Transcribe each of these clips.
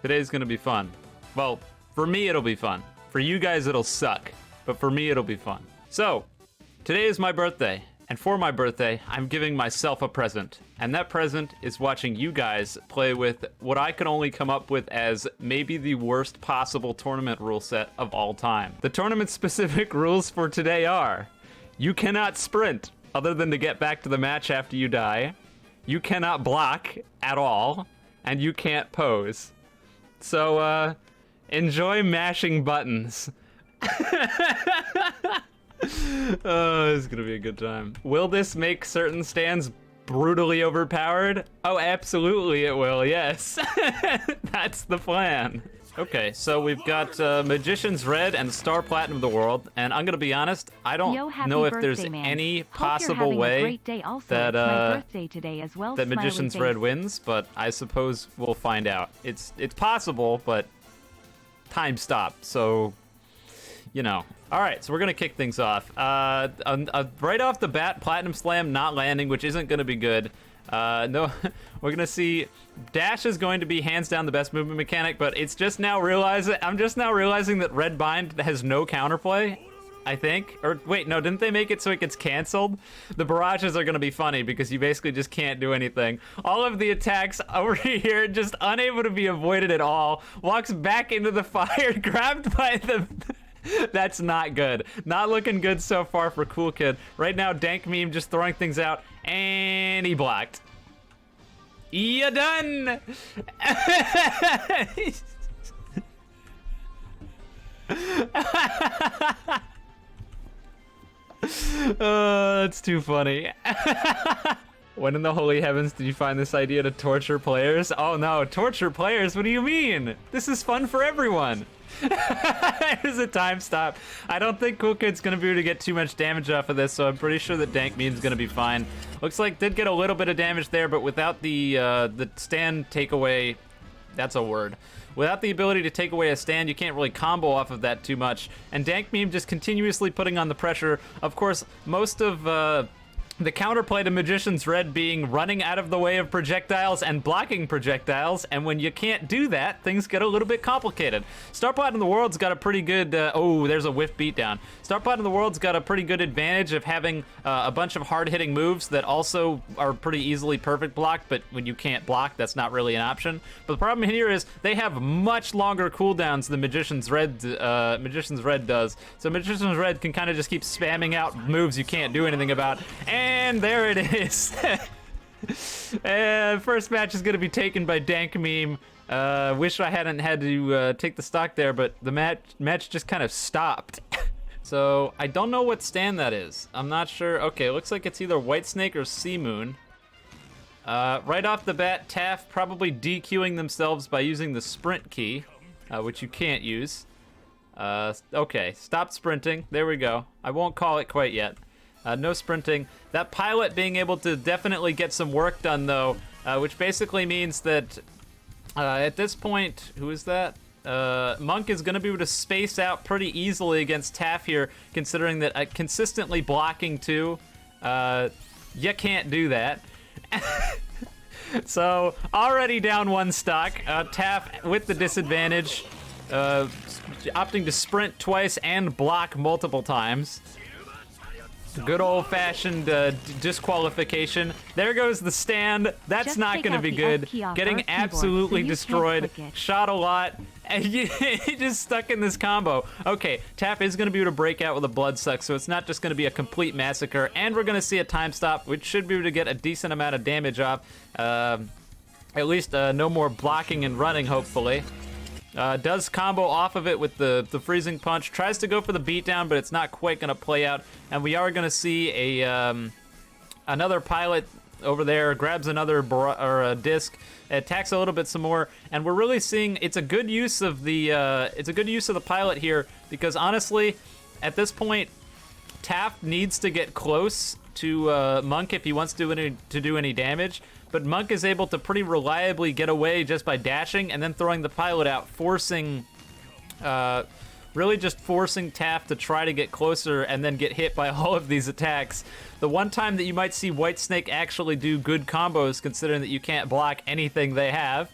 Today's gonna be fun. Well, for me it'll be fun. For you guys it'll suck, but for me it'll be fun. So, today is my birthday, and for my birthday, I'm giving myself a present. And that present is watching you guys play with what I can only come up with as maybe the worst possible tournament rule set of all time. The tournament-specific rules for today are: you cannot sprint other than to get back to the match after you die. You cannot block at all, and you can't pose. So, enjoy mashing buttons. Oh, this is gonna be a good time. Will this make certain stands brutally overpowered? Oh, absolutely it will, yes. That's the plan. Okay, so we've got Magician's Red and Star Platinum of the World, and I'm gonna be honest, I don't know if there's any possible way that that Magician's Red wins, but I suppose we'll find out. It's possible, but time stop, so you know. All right, so we're gonna kick things off. Right off the bat, Platinum Slam not landing, which isn't gonna be good. No, we're gonna see Dash is going to be hands down the best movement mechanic, but I'm just now realizing that Red Bind has no counterplay, I think. Or wait, no, didn't they make it so it gets canceled? The barrages are gonna be funny because you basically just can't do anything. All of the attacks over here just unable to be avoided at all. Walks back into the fire, grabbed by the... That's not good. Not looking good so far for Cool Kid. Right now, Dank Meme just throwing things out, and he blocked. You done! That's too funny. When in the holy heavens did you find this idea to torture players? Oh no, torture players? What do you mean? This is fun for everyone. There's a time stop. I don't think Cool Kid's gonna be able to get too much damage off of this, so I'm pretty sure that Dank Meme's gonna be fine. Looks like did get a little bit of damage there, but without the stand takeaway, that's a word. Without the ability to take away a stand, you can't really combo off of that too much. And Dank Meme just continuously putting on the pressure. Of course, most of the counterplay to Magician's Red being running out of the way of projectiles and blocking projectiles, and when you can't do that, things get a little bit complicated. Star Platinum of the World's got a pretty good, oh, there's a whiff beatdown. Star Platinum of the World's got a pretty good advantage of having a bunch of hard-hitting moves that also are pretty easily perfect blocked, but when you can't block, that's not really an option. But the problem here is they have much longer cooldowns than Magician's Red does. So Magician's Red can kind of just keep spamming out moves you can't do anything about, and there it is. First match is going to be taken by Dank Meme. Wish I hadn't had to take the stock there, but the match just kind of stopped. So I don't know what stand that is. I'm not sure. Okay, looks like it's either White Snake or Sea Moon. Right off the bat, Taff probably DQing themselves by using the sprint key, which you can't use. Okay, stop sprinting. There we go. I won't call it quite yet. No sprinting. That pilot being able to definitely get some work done, though, which basically means that at this point, who is that? Monk is going to be able to space out pretty easily against Taff here, considering that consistently blocking too, you can't do that. So, already down one stock. Taff with the disadvantage, opting to sprint twice and block multiple times. Good old-fashioned disqualification. There goes the stand. That's Just not going to be good. Getting absolutely destroyed. Shot a lot. And he just stuck in this combo. Okay, Taff is going to be able to break out with a blood suck, so it's not just going to be a complete massacre. And we're going to see a time stop, which should be able to get a decent amount of damage off. At least no more blocking and running, hopefully. Does combo off of it with the freezing punch. Tries to go for the beatdown, but it's not quite gonna play out. And we are gonna see a another pilot over there grabs another disc, attacks a little bit some more, and we're really seeing it's a good use of the pilot here, because honestly, at this point, Taft needs to get close to Monk if he wants to do any damage. But Monk is able to pretty reliably get away just by dashing and then throwing the pilot out, forcing, really just forcing Taft to try to get closer and then get hit by all of these attacks. The one time that you might see White Snake actually do good combos, considering that you can't block anything they have,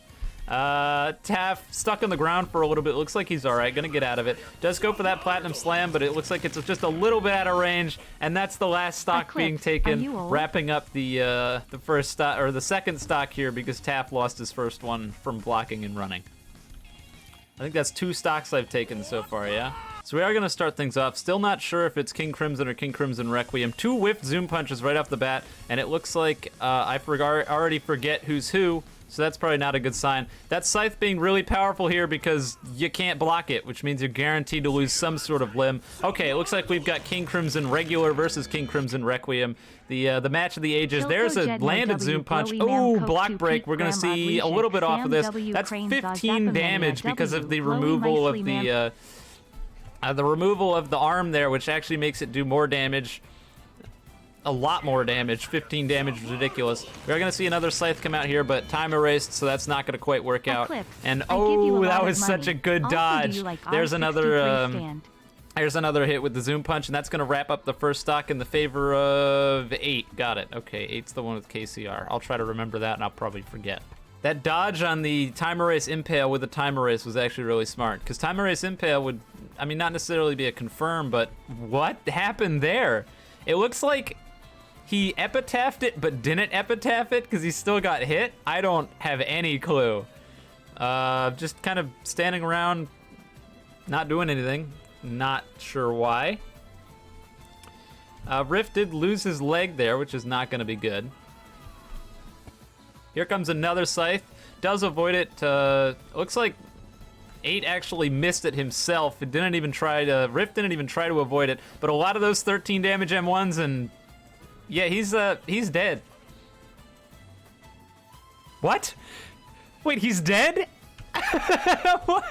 Taff stuck on the ground for a little bit. Looks like he's all right. Gonna get out of it. Does go for that platinum slam, but it looks like it's just a little bit out of range. And that's the last stock being taken, wrapping up the first stock or the second stock here because Taff lost his first one from blocking and running. I think that's 2 stocks I've taken so far. Yeah. So we are going to start things off. Still not sure if it's King Crimson or King Crimson Requiem. 2 whiffed Zoom Punches right off the bat, and it looks like I already forget who's who, so that's probably not a good sign. That Scythe being really powerful here because you can't block it, which means you're guaranteed to lose some sort of limb. Okay, it looks like we've got King Crimson Regular versus King Crimson Requiem. The match of the ages. There's a landed Zoom Punch. Oh, block break. We're going to see a little bit off of this. That's 15 damage because of the removal of the removal of the arm there, which actually makes it do more damage. A lot more damage. 15 damage is ridiculous. We're going to see another Scythe come out here, but time erased, so that's not going to quite work out. Eclipse, and oh, that was such a good dodge. There's another hit with the Zoom Punch, and that's going to wrap up the first stock in the favor of 8. Got it. Okay, 8's the one with KCR. I'll try to remember that, and I'll probably forget. That dodge on the time erase impale with the time erase was actually really smart, because time erase impale would, I mean, not necessarily be a confirm, but what happened there? It looks like he epitaphed it, but didn't epitaph it because he still got hit. I don't have any clue. Just kind of standing around, not doing anything. Not sure why. Rift did lose his leg there, which is not going to be good. Here comes another Scythe. Does avoid it. Looks like 8 actually missed it himself. It didn't even try to. Rift didn't even try to avoid it. But a lot of those 13 damage M1s, and yeah, he's dead. What? Wait, he's dead? What?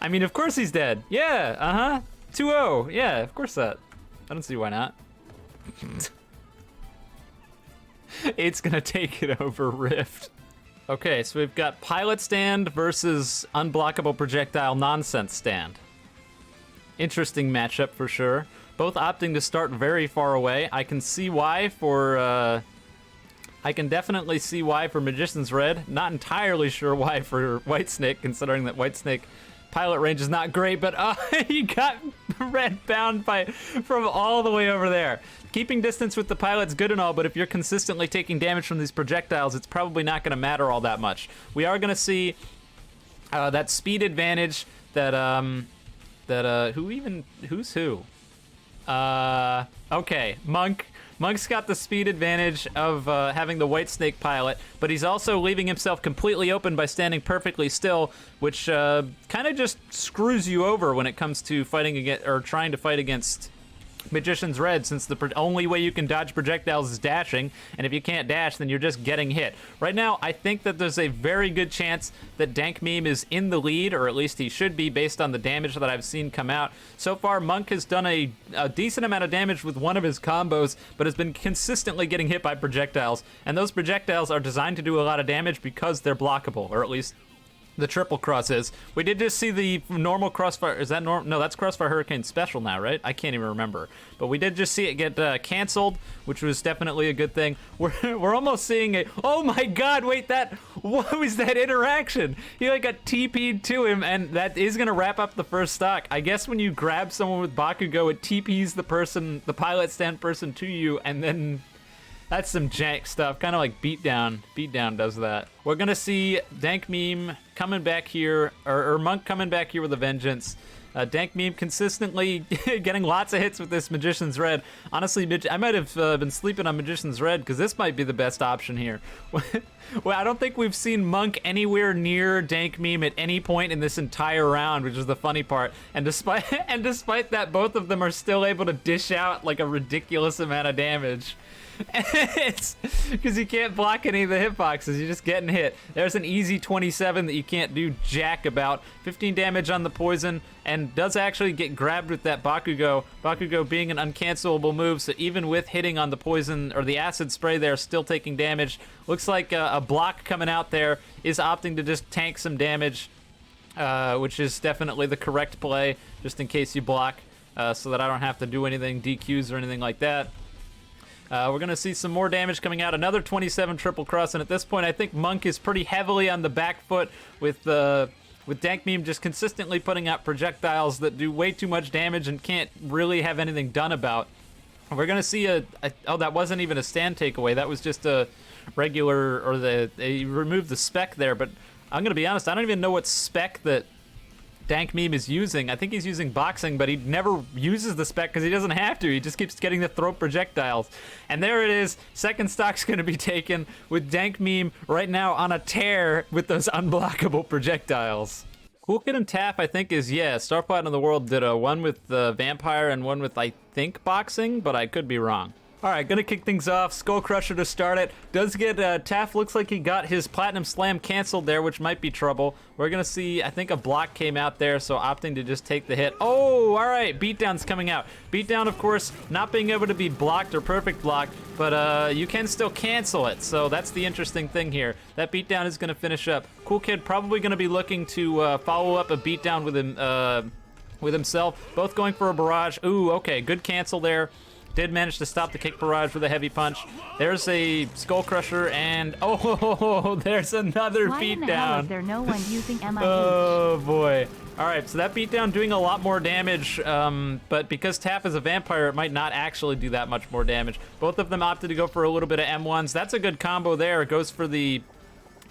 I mean, of course he's dead. Yeah, 2-0. Yeah, of course that. I don't see why not. 8's gonna take it over Rift. Okay, so we've got Pilot Stand versus Unblockable Projectile Nonsense Stand. Interesting matchup for sure. Both opting to start very far away. I can see why for, I can definitely see why for Magician's Red. Not entirely sure why for Whitesnake, considering that Whitesnake pilot range is not great, but he got red bound from all the way over there. Keeping distance with the pilot's good and all, but if you're consistently taking damage from these projectiles, it's probably not going to matter all that much. We are going to see that speed advantage that who's who? Okay, Monk's got the speed advantage of having the Whitesnake pilot, but he's also leaving himself completely open by standing perfectly still, which kind of just screws you over when it comes to fighting against or trying to fight against Magician's Red, since the only way you can dodge projectiles is dashing, and if you can't dash, then you're just getting hit. Right now, I think that there's a very good chance that Dank Meme is in the lead, or at least he should be based on the damage that I've seen come out. So far, Monk has done a decent amount of damage with one of his combos, but has been consistently getting hit by projectiles, and those projectiles are designed to do a lot of damage because they're blockable, or at least the triple cross is. We did just see the normal crossfire. Is that normal? No, that's Crossfire Hurricane Special now, right? I can't even remember. But we did just see it get canceled, which was definitely a good thing. We're almost seeing a. Oh my God! Wait, what was that interaction? He like got TP'd to him, and that is gonna wrap up the first stock. I guess when you grab someone with Bakugo, it TPs the pilot stand person to you, and then. That's some jank stuff, kind of like Beatdown. Beatdown does that. We're gonna see Dank Meme coming back here, or Monk coming back here with a vengeance. Dank Meme consistently getting lots of hits with this Magician's Red. Honestly, I might have been sleeping on Magician's Red, because this might be the best option here. Well, I don't think we've seen Monk anywhere near Dank Meme at any point in this entire round, which is the funny part. And despite that, both of them are still able to dish out like a ridiculous amount of damage. It's because you can't block any of the hitboxes. You're just getting hit. There's an easy 27 that you can't do jack about. 15 damage on the poison, and does actually get grabbed with that Bakugo. Bakugo being an uncancelable move, so even with hitting on the poison or the acid spray there, still taking damage. Looks like a block coming out there is opting to just tank some damage, which is definitely the correct play, just in case you block, so that I don't have to do anything, DQs or anything like that. We're going to see some more damage coming out. Another 27 triple cross, and at this point, I think Monk is pretty heavily on the back foot with Dank Meme just consistently putting out projectiles that do way too much damage and can't really have anything done about. We're going to see oh, that wasn't even a stand takeaway. That was just a regular, or they removed the spec there, but I'm going to be honest, I don't even know what spec that Dank Meme is using. I think he's using boxing, but he never uses the spec because he doesn't have to. He just keeps getting the throat projectiles. And there it is. Second stock's going to be taken with Dank Meme right now on a tear with those unblockable projectiles. Cool Kid and Taff, I think, is, yeah, Star Platinum of the World did one with Vampire and one with, I think, boxing, but I could be wrong. All right, gonna kick things off. Skull Crusher to start it. Does get, Taff looks like he got his Platinum Slam canceled there, which might be trouble. We're gonna see, I think a block came out there, so opting to just take the hit. Oh, all right, Beatdown's coming out. Beatdown, of course, not being able to be blocked or perfect blocked, but you can still cancel it, so that's the interesting thing here. That Beatdown is gonna finish up. Cool Kid probably gonna be looking to follow up a Beatdown with him, with himself. Both going for a barrage. Ooh, okay, good cancel there. Did manage to stop the kick barrage with a heavy punch. There's a Skull Crusher, and oh, there's another beatdown. Why in the hell is there no one using MIH? Oh boy. All right, so that beatdown doing a lot more damage, but because Taff is a vampire, it might not actually do that much more damage. Both of them opted to go for a little bit of M1s. That's a good combo there. It goes for the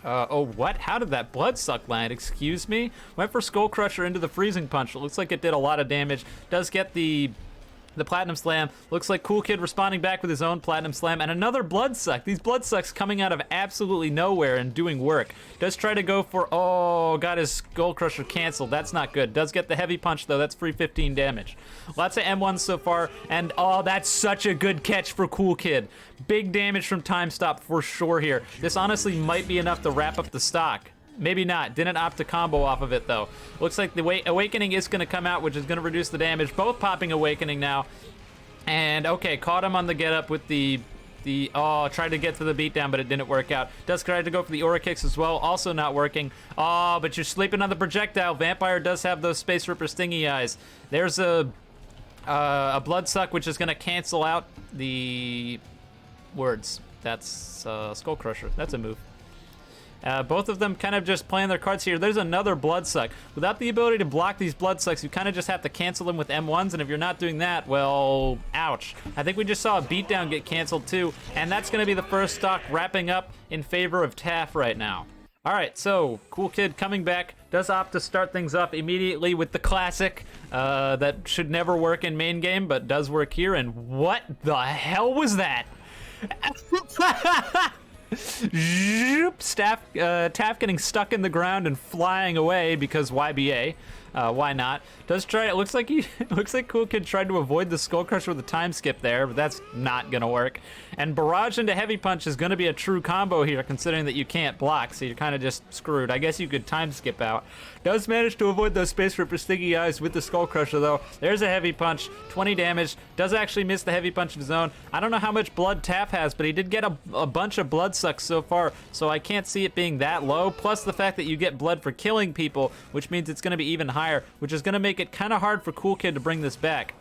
oh, what? How did that Bloodsuck land? Excuse me? Went for Skull Crusher into the Freezing Punch. It looks like it did a lot of damage. Does get the Platinum Slam. Looks like Cool Kid responding back with his own Platinum Slam, and another Bloodsuck. These Bloodsucks coming out of absolutely nowhere and doing work. Does try to go for, oh, got his Skull Crusher canceled. That's not good. Does get the heavy punch, though. That's free 15 damage. Lots of M1s so far, and oh, that's such a good catch for Cool Kid. Big damage from Time Stop for sure here. This honestly might be enough to wrap up the stock. Maybe not. Didn't opt to combo off of it, though. Looks like the Awakening is going to come out, which is going to reduce the damage. Both popping Awakening now. And, okay, caught him on the get-up with the oh, tried to get to the beatdown, but it didn't work out. Does try to go for the Aura Kicks as well. Also not working. Oh, but you're sleeping on the projectile. Vampire does have those Space Ripper Stingy Eyes. There's a Bloodsuck, which is going to cancel out the words. That's Skull Crusher. That's a move. Both of them kind of just playing their cards here. There's another Bloodsuck. Without the ability to block these Bloodsucks, you kind of just have to cancel them with M1s, and if you're not doing that, well, ouch. I think we just saw a beatdown get canceled too, and that's going to be the first stock wrapping up in favor of Taff right now. All right, so Cool Kid coming back, does opt to start things up immediately with the classic that should never work in main game, but does work here, and what the hell was that? Taff getting stuck in the ground and flying away because YBA. Why not? Does try. It looks like Cool Kid tried to avoid the Skull Crusher with a time skip there, but that's not gonna work. And barrage into heavy punch is gonna be a true combo here, considering that you can't block, so you're kind of just screwed. I guess you could time skip out. Does manage to avoid those Space Ripper Sticky Eyes with the Skull Crusher though. There's a heavy punch, 20 damage. Does actually miss the heavy punch of his own. I don't know how much blood Taff has, but he did get a bunch of blood sucks so far, so I can't see it being that low. Plus the fact that you get blood for killing people, which means it's gonna be even higher, which is gonna make it kind of hard for Cool Kid to bring this back.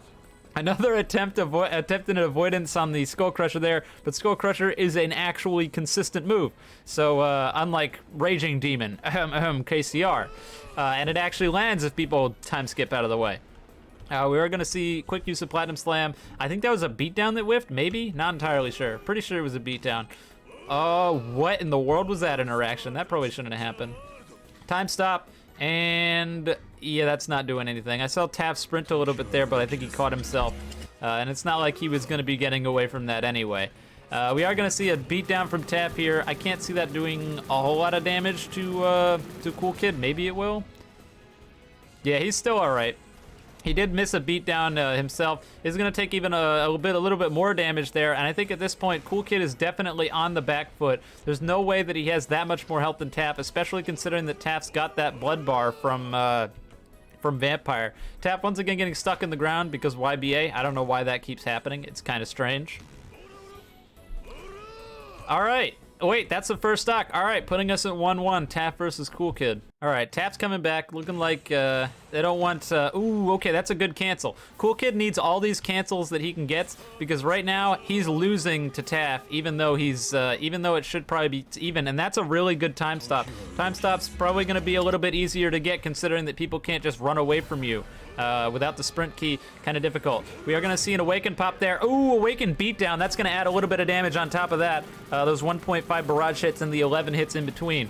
Another attempt at an avoidance on the Skull Crusher there, but Skull Crusher is an actually consistent move. So unlike Raging Demon, KCR, and it actually lands if people time skip out of the way. We are going to see quick use of Platinum Slam. I think that was a beatdown that whiffed, maybe? Not entirely sure. Pretty sure it was a beatdown. Oh, what in the world was that interaction? That probably shouldn't have happened. Time stop. And yeah, that's not doing anything. I saw Taff sprint a little bit there, but I think he caught himself. And it's not like he was going to be getting away from that anyway. We are going to see a beatdown from Taff here. I can't see that doing a whole lot of damage to Cool Kid. Maybe it will. Yeah, he's still all right. He did miss a beatdown himself. He's going to take even a little bit more damage there, and I think at this point, Cool Kid is definitely on the back foot. There's no way that he has that much more health than Taff, especially considering that Taff's got that blood bar from Vampire. Taff once again getting stuck in the ground because YBA. I don't know why that keeps happening. It's kind of strange. All right. wait, that's the first stock. All right, putting us at 1-1. Tap versus Cool Kid. All right, Tap's coming back, looking like they don't want. Ooh, okay, that's a good cancel. Cool Kid needs all these cancels that he can get because right now he's losing to Tap, even though it should probably be even, and that's a really good time stop. Time stop's probably going to be a little bit easier to get considering that people can't just run away from you. Without the sprint key, kind of difficult. We are going to see an Awaken pop there. Ooh, Awaken beatdown. That's going to add a little bit of damage on top of that. Those 1.5 barrage hits and the 11 hits in between.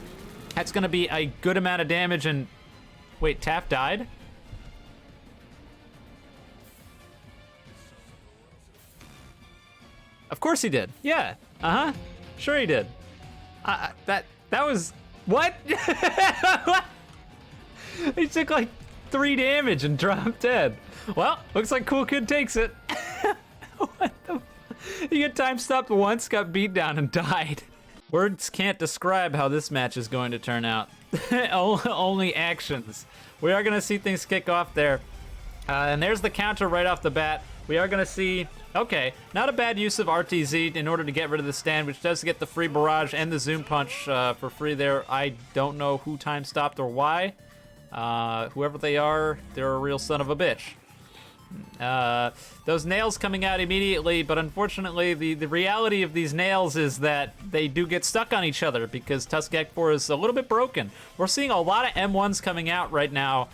That's going to be a good amount of damage. And wait, Taff died? Of course he did. Yeah. Uh-huh. Sure he did. That was what? He took like 3 damage and dropped dead. Well, looks like Cool Kid takes it. What the? He got time stopped once, got beat down, and died. Words can't describe how this match is going to turn out. Only actions. We are going to see things kick off there. And there's the counter right off the bat. We are going to see, okay, not a bad use of RTZ in order to get rid of the stand, which does get the free barrage and the zoom punch for free there. I don't know who time stopped or why. Whoever they are, they're a real son of a bitch. Those nails coming out immediately, but unfortunately the reality of these nails is that they do get stuck on each other because Tuskegee 4 is a little bit broken. We're seeing a lot of M1s coming out right now.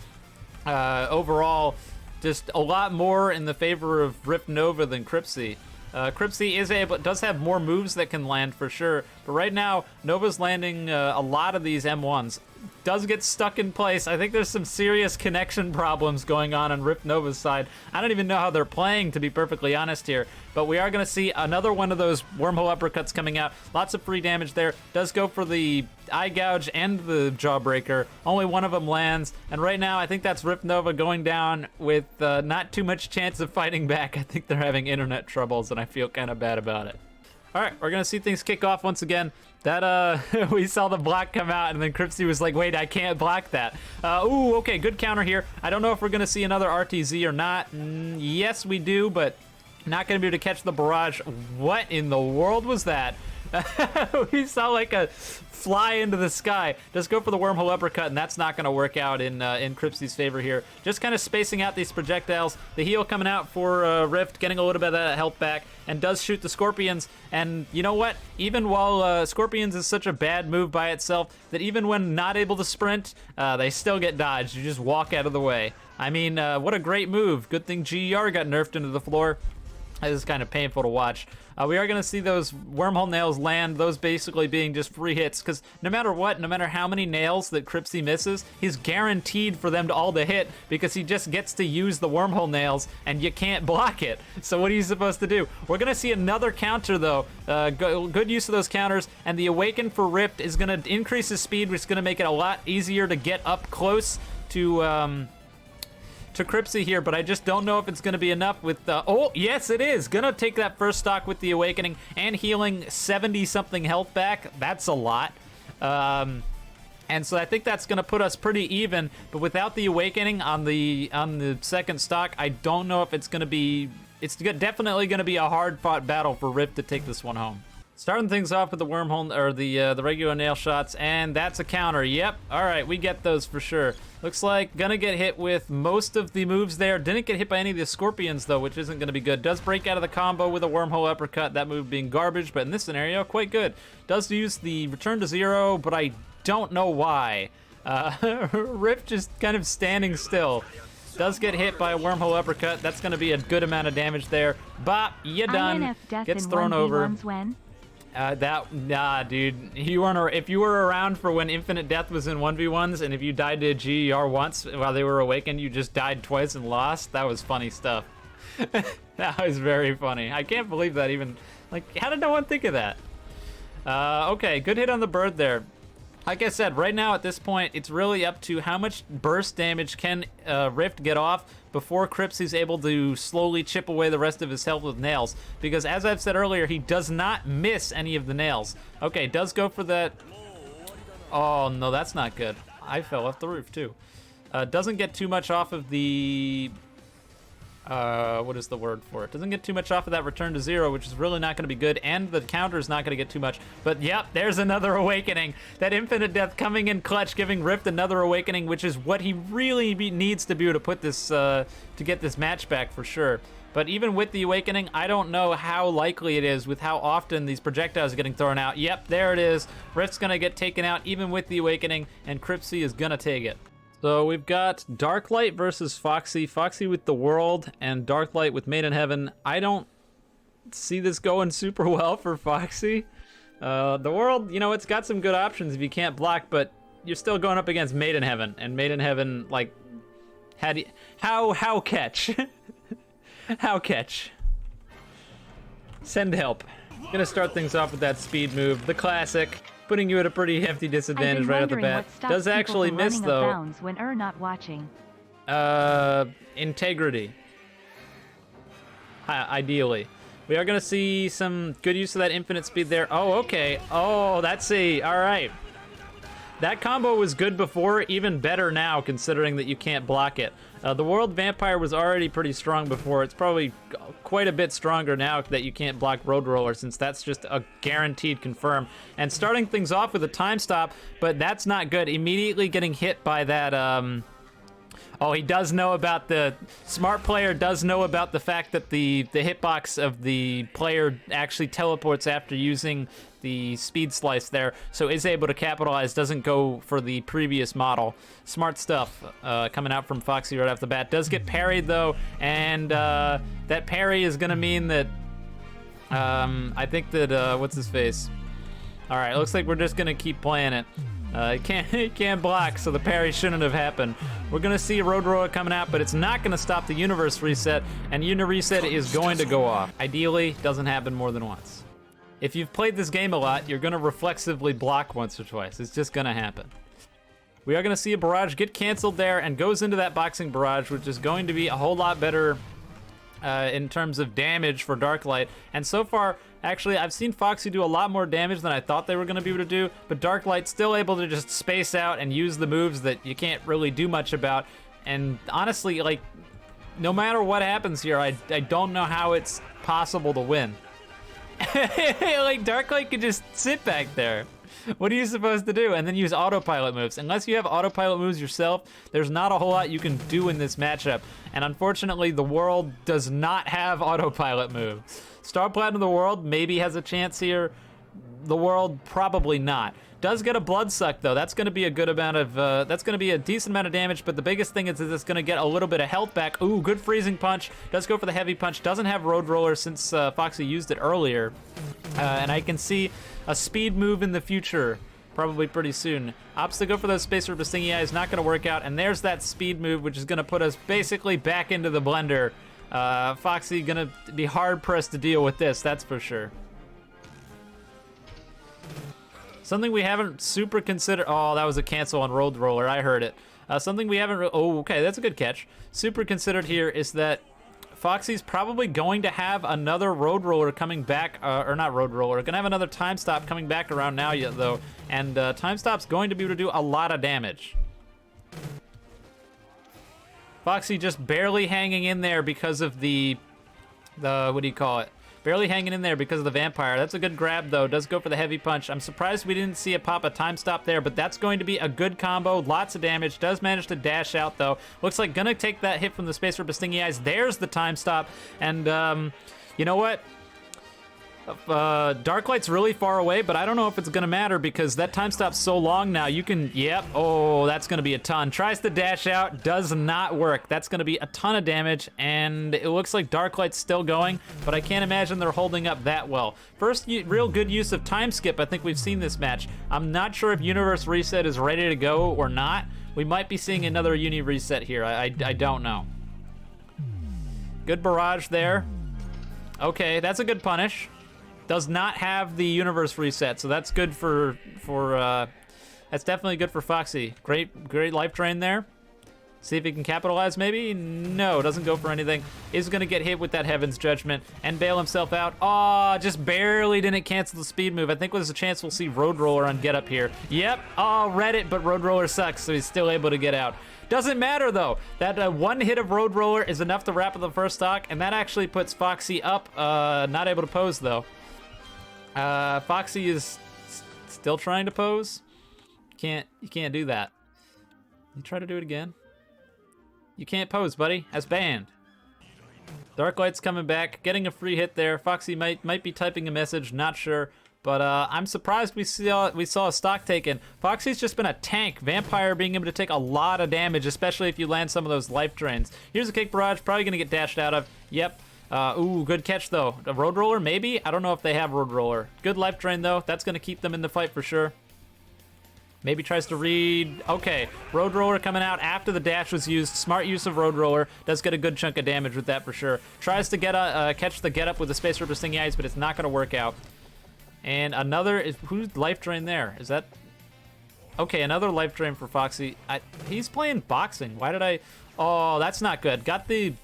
Overall, just a lot more in the favor of Rift Nova than Cripsy. Cripsy does have more moves that can land for sure, but right now Nova's landing a lot of these M1s. Does get stuck in place. I think there's some serious connection problems going on Rift Nova's side. I don't even know how they're playing, to be perfectly honest here, but we are going to see another one of those wormhole uppercuts coming out. Lots of free damage there. Does go for the eye gouge and the jawbreaker. Only one of them lands, and right now I think that's Rift Nova going down with not too much chance of fighting back. I think they're having internet troubles, and I feel kind of bad about it. All right, we're going to see things kick off once again. That, we saw the block come out, and then Cripsy was like, wait, I can't block that. Ooh, okay, good counter here. I don't know if we're going to see another RTZ or not. Yes, we do, but not going to be able to catch the barrage. What in the world was that? We saw like a fly into the sky. Just go for the wormhole uppercut, and that's not going to work out in Cripsy's favor here. Just kind of spacing out these projectiles. The heal coming out for Rift, getting a little bit of that health back, and does shoot the Scorpions. And you know what? Even while Scorpions is such a bad move by itself, that even when not able to sprint, they still get dodged. You just walk out of the way. I mean, what a great move. Good thing GER got nerfed into the floor. This is kind of painful to watch. We are going to see those wormhole nails land, those basically being just free hits, because no matter what, no matter how many nails that Cripsy misses, he's guaranteed for them to all to hit because he just gets to use the wormhole nails and you can't block it. So what are you supposed to do? We're going to see another counter though. Good use of those counters, and the Awaken for Rift is going to increase his speed, which is going to make it a lot easier to get up close to Cripsy here, but I just don't know if it's going to be enough with oh, yes, it is. Going to take that first stock with the Awakening and healing 70-something health back. That's a lot. And so I think that's going to put us pretty even, but without the Awakening on the second stock, I don't know if it's going to be... It's definitely going to be a hard-fought battle for Rift to take this one home. Starting things off with the wormhole, or the regular nail shots, and that's a counter. Yep, all right, we get those for sure. Looks like gonna get hit with most of the moves there. Didn't get hit by any of the Scorpions though, which isn't gonna be good. Does break out of the combo with a wormhole uppercut, that move being garbage, but in this scenario, quite good. Does use the return to zero, but I don't know why. Rift just kind of standing still. Does get hit by a wormhole uppercut. That's gonna be a good amount of damage there. Bop, you done. Gets thrown over. Nah, dude. If you were around for when Infinite Death was in 1v1s, and if you died to a GER once while they were awakened, you just died twice and lost, that was funny stuff. That was very funny. I can't believe that even, like, how did no one think of that? Okay, good hit on the bird there. Like I said, right now at this point, it's really up to how much burst damage can Rift get off before Cripsy's able to slowly chip away the rest of his health with nails. Because as I've said earlier, he does not miss any of the nails. Okay, does go for that. Oh, no, that's not good. I fell off the roof, too. Doesn't get too much off of the what is the word for it? Doesn't get too much off of that return to 0, which is really not going to be good, and the counter is not going to get too much. But yep, there's another awakening. That infinite death coming in clutch, giving Rift another awakening, which is what he really needs to do to put this, to get this match back for sure. But even with the awakening, I don't know how likely it is with how often these projectiles are getting thrown out. Yep, there it is. Rift's going to get taken out even with the awakening, and Cripsy is going to take it. So we've got Darklight versus Foxy. Foxy with the World and Darklight with Made in Heaven. I don't see this going super well for Foxy. The World, you know, it's got some good options if you can't block, but you're still going up against Made in Heaven. And Made in Heaven, like, how catch? How catch? Send help. Gonna start things off with that speed move, the classic, putting you at a pretty hefty disadvantage right off the bat. Does actually miss though. When not watching. Integrity. Ideally. We are gonna see some good use of that infinite speed there. Oh, okay. Oh, that's all right. That combo was good before, even better now, considering that you can't block it. The World Vampire was already pretty strong before. It's probably quite a bit stronger now that you can't block Road Roller, since that's just a guaranteed confirm. And starting things off with a time stop, but that's not good. Immediately getting hit by that, oh, he does know about smart player does know about the fact that the hitbox of the player actually teleports after using the speed slice there, so is able to capitalize, doesn't go for the previous model. Smart stuff coming out from Foxy right off the bat. Does get parried though, and that parry is gonna mean that I think that what's his face? All right, looks like we're just gonna keep playing it. He can't block, so the parry shouldn't have happened. We're gonna see Road Roller coming out, but it's not gonna stop the universe reset, and reset is going to go off. Ideally, doesn't happen more than once. If you've played this game a lot, you're gonna reflexively block once or twice. It's just gonna happen. We are gonna see a barrage get canceled there and goes into that boxing barrage, which is going to be a whole lot better in terms of damage for Darklight. And so far, actually, I've seen Foxy do a lot more damage than I thought they were going to be able to do, but Darklight's still able to just space out and use the moves that you can't really do much about. And honestly, like, no matter what happens here, I don't know how it's possible to win. Like, Darklight could just sit back there. What are you supposed to do? And then use autopilot moves. Unless you have autopilot moves yourself, there's not a whole lot you can do in this matchup. And unfortunately, the World does not have autopilot moves. Star Platinum the World maybe has a chance here. The World probably not. Does get a blood suck though. That's going to be a good amount of, that's going to be a decent amount of damage, but the biggest thing is that it's going to get a little bit of health back. Ooh, good freezing punch. Does go for the heavy punch. Doesn't have Road Roller since Foxy used it earlier. And I can see a speed move in the future, probably pretty soon. Opts to go for those Spacer Stingy Eyes, not going to work out. And there's that speed move, which is going to put us basically back into the blender. Foxy going to be hard-pressed to deal with this, that's for sure. Something we haven't super considered. Oh, that was a cancel on Road Roller. I heard it. Something we haven't. Oh, okay, that's a good catch. Super considered here is that Foxy's probably going to have another Road Roller coming back, or not Road Roller. Gonna have another Time Stop coming back around now, though, and Time Stop's going to be able to do a lot of damage. Foxy just barely hanging in there because of the what do you call it? Barely hanging in there because of the Vampire. That's a good grab, though. Does go for the heavy punch. I'm surprised we didn't see it pop a time stop there, but that's going to be a good combo. Lots of damage. Does manage to dash out, though. Looks like gonna take that hit from the Spacer Stingy Eyes. There's the time stop. And, you know what? Darklight's really far away, but I don't know if it's gonna matter because that time stop's so long now. You can, yep, oh, that's gonna be a ton. Tries to dash out, does not work. That's gonna be a ton of damage, and it looks like Darklight's still going, but I can't imagine they're holding up that well. First real good use of time skip I think we've seen this match. I'm not sure if Universe Reset is ready to go or not. We might be seeing another Uni Reset here. I don't know. Good barrage there. Okay, that's a good punish. Does not have the Universe Reset, so that's good for that's definitely good for Foxy. Great life drain there. See if he can capitalize, maybe? No, doesn't go for anything. Is gonna get hit with that Heaven's Judgment and bail himself out. Oh, just barely didn't cancel the speed move. I think there's a chance we'll see Road Roller on get up here. Yep, oh, read it, but Road Roller sucks, so he's still able to get out. Doesn't matter though. That one hit of Road Roller is enough to wrap up the first stock, and that actually puts Foxy up, not able to pose though. Foxy is still trying to pose. You can't do that. You try to do it again. You can't pose, buddy. That's banned. Darklight's coming back, getting a free hit there. Foxy might be typing a message, not sure. But I'm surprised we saw a stock taken. Foxy's just been a tank. Vampire being able to take a lot of damage, especially if you land some of those life drains. Here's a kick barrage, probably gonna get dashed out of. Yep. Ooh, good catch though. A Road Roller, maybe? I don't know if they have Road Roller. Good life drain though. That's gonna keep them in the fight for sure. Maybe tries to read. Okay, Road Roller coming out after the dash was used. Smart use of Road Roller. Does get a good chunk of damage with that for sure. Tries to get catch the get up with the Space Ripper Stingy Eyes, but it's not going to work out. And another, who's life drain there? Is that? Okay, another life drain for Foxy. He's playing boxing. Why did I? Oh, that's not good. Got the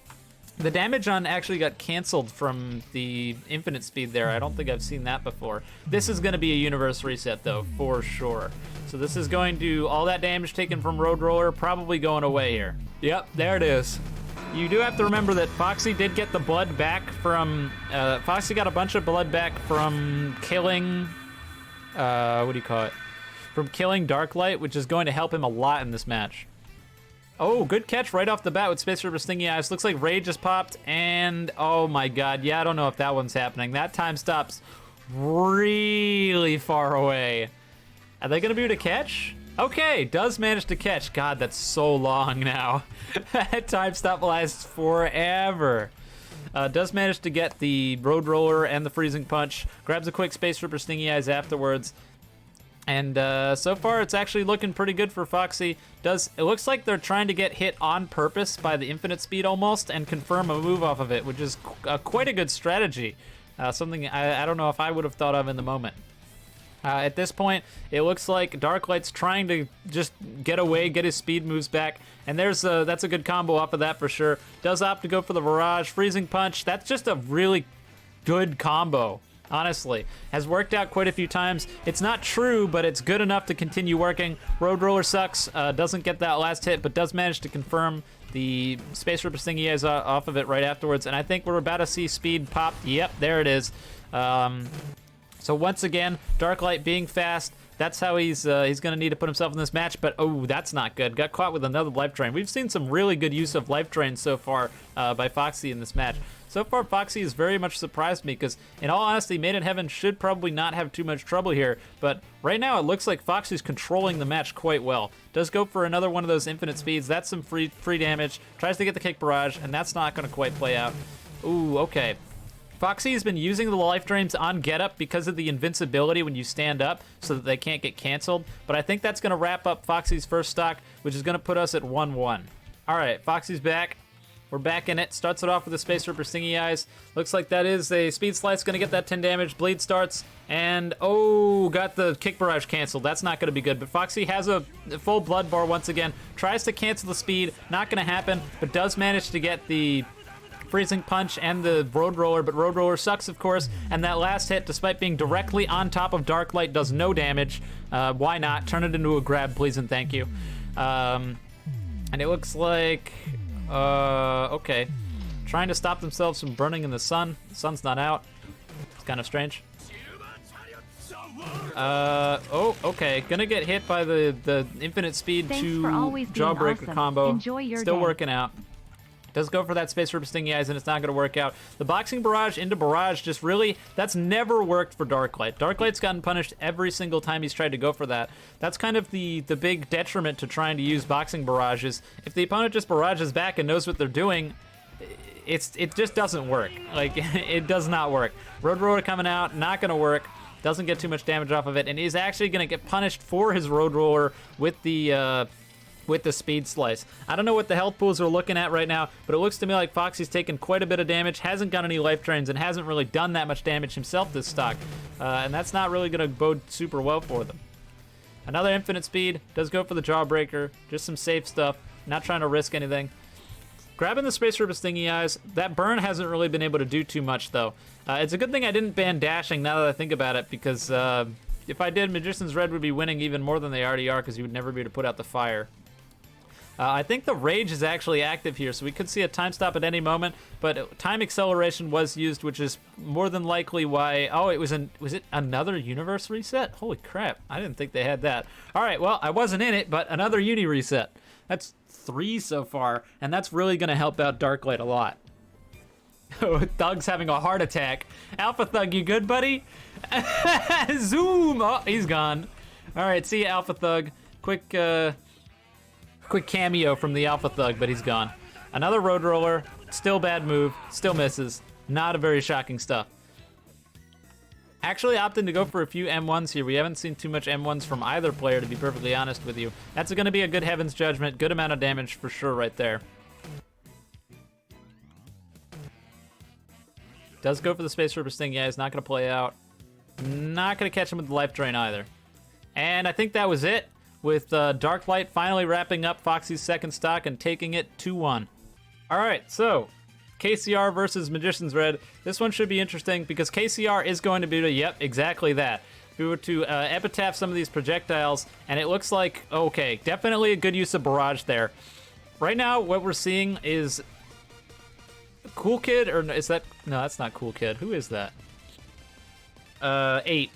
damage on actually got canceled from the infinite speed there. I don't think I've seen that before. This is going to be a universe reset though, for sure. So this is going to, all that damage taken from Road Roller probably going away here. Yep, there it is. You do have to remember that Foxy did get the blood back from, Foxy got a bunch of blood back from killing, what do you call it? From killing Darklight, which is going to help him a lot in this match. Oh, good catch right off the bat with Space Ripper Stingy Eyes. Looks like Rage just popped, and oh my god, yeah, I don't know if that one's happening. That time stops really far away. Are they gonna be able to catch? Okay, does manage to catch. God, that's so long now. That time stop lasts forever. Does manage to get the Road Roller and the Freezing Punch. Grabs a quick Space Ripper Stingy Eyes afterwards. And so far, it's actually looking pretty good for Foxy. It looks like they're trying to get hit on purpose by the infinite speed almost and confirm a move off of it, which is quite a good strategy. Something I don't know if I would have thought of in the moment. At this point, it looks like Darklight's trying to just get away, get his speed moves back, and that's a good combo off of that for sure. Does opt to go for the Barrage, Freezing Punch. That's just a really good combo. Honestly, has worked out quite a few times. It's not true, but it's good enough to continue working. Road Roller sucks, doesn't get that last hit, but does manage to confirm the Space Ripper Stingy Eyes off of it right afterwards, and I think we're about to see speed pop. Yep, there it is. So once again, Darklight being fast, that's how he's gonna need to put himself in this match, but oh, that's not good. Got caught with another life drain. We've seen some really good use of life drains so far by Foxy in this match. So far, Foxy has very much surprised me because, in all honesty, Made in Heaven should probably not have too much trouble here, but right now it looks like Foxy's controlling the match quite well. Does go for another one of those infinite speeds. That's some free damage. Tries to get the kick barrage, and that's not going to quite play out. Ooh, okay. Foxy has been using the life drains on get up because of the invincibility when you stand up so that they can't get canceled, but I think that's going to wrap up Foxy's first stock, which is going to put us at 1-1. All right, Foxy's back. We're back in it. Starts it off with a Space Ripper Stingy Eyes. Looks like that is a Speed Slice. Going to get that 10 damage. Bleed starts. And, oh, got the Kick Barrage canceled. That's not going to be good. But Foxy has a full Blood Bar once again. Tries to cancel the speed. Not going to happen. But does manage to get the Freezing Punch and the Road Roller. But Road Roller sucks, of course. And that last hit, despite being directly on top of Darklight, does no damage. Why not? Turn it into a grab, please and thank you. And it looks like... okay. Trying to stop themselves from burning in the sun. The sun's not out. It's kind of strange. Oh, okay. Gonna get hit by the infinite speed to Jawbreaker awesome. Combo. Enjoy your Still day. working out. Does go for that Space Ripper Stingy Eyes, and it's not going to work out. The Boxing Barrage into Barrage just really, that's never worked for Darklight. Darklight's gotten punished every single time he's tried to go for that. That's kind of the big detriment to trying to use Boxing Barrages. If the opponent just barrages back and knows what they're doing, it just doesn't work. Like, it does not work. Road Roller coming out, not going to work. Doesn't get too much damage off of it, and is actually going to get punished for his Road Roller with the Speed Slice. I don't know what the health pools are looking at right now, but it looks to me like Foxy's taken quite a bit of damage, hasn't got any life drains, and hasn't really done that much damage himself this stock. And that's not really going to bode super well for them. Another infinite speed, does go for the Jawbreaker, just some safe stuff. Not trying to risk anything. Grabbing the Space Rubus Thingy Eyes. That burn hasn't really been able to do too much, though. It's a good thing I didn't ban dashing now that I think about it, because if I did, Magician's Red would be winning even more than they already are, because he would never be able to put out the fire. I think the Rage is actually active here, so we could see a time stop at any moment, but time acceleration was used, which is more than likely why... Oh, was it another universe reset? Holy crap, I didn't think they had that. All right, well, I wasn't in it, but another uni reset. That's 3 so far, and that's really going to help out Darklight a lot. Thug's having a heart attack. Alpha Thug, you good, buddy? Zoom! Oh, he's gone. All right, see you, Alpha Thug. Quick cameo from the Alpha Thug, but he's gone. Another Road Roller. Still bad move. Still misses. Not a very shocking stuff. Actually opting to go for a few M1s here. We haven't seen too much M1s from either player, to be perfectly honest with you. That's going to be a good Heaven's Judgment. Good amount of damage for sure right there. Does go for the Space Rubus thing. Yeah, he's not going to play out. Not going to catch him with the Life Drain either. And I think that was it, with Darklight finally wrapping up Foxy's second stock and taking it 2-1. All right, so KCR versus Magician's Red. This one should be interesting because KCR is going to be, yep, exactly that. If we were to epitaph some of these projectiles, and it looks like, okay, definitely a good use of Barrage there. Right now, what we're seeing is Cool Kid, or is that, no, that's not Cool Kid. Who is that? 8.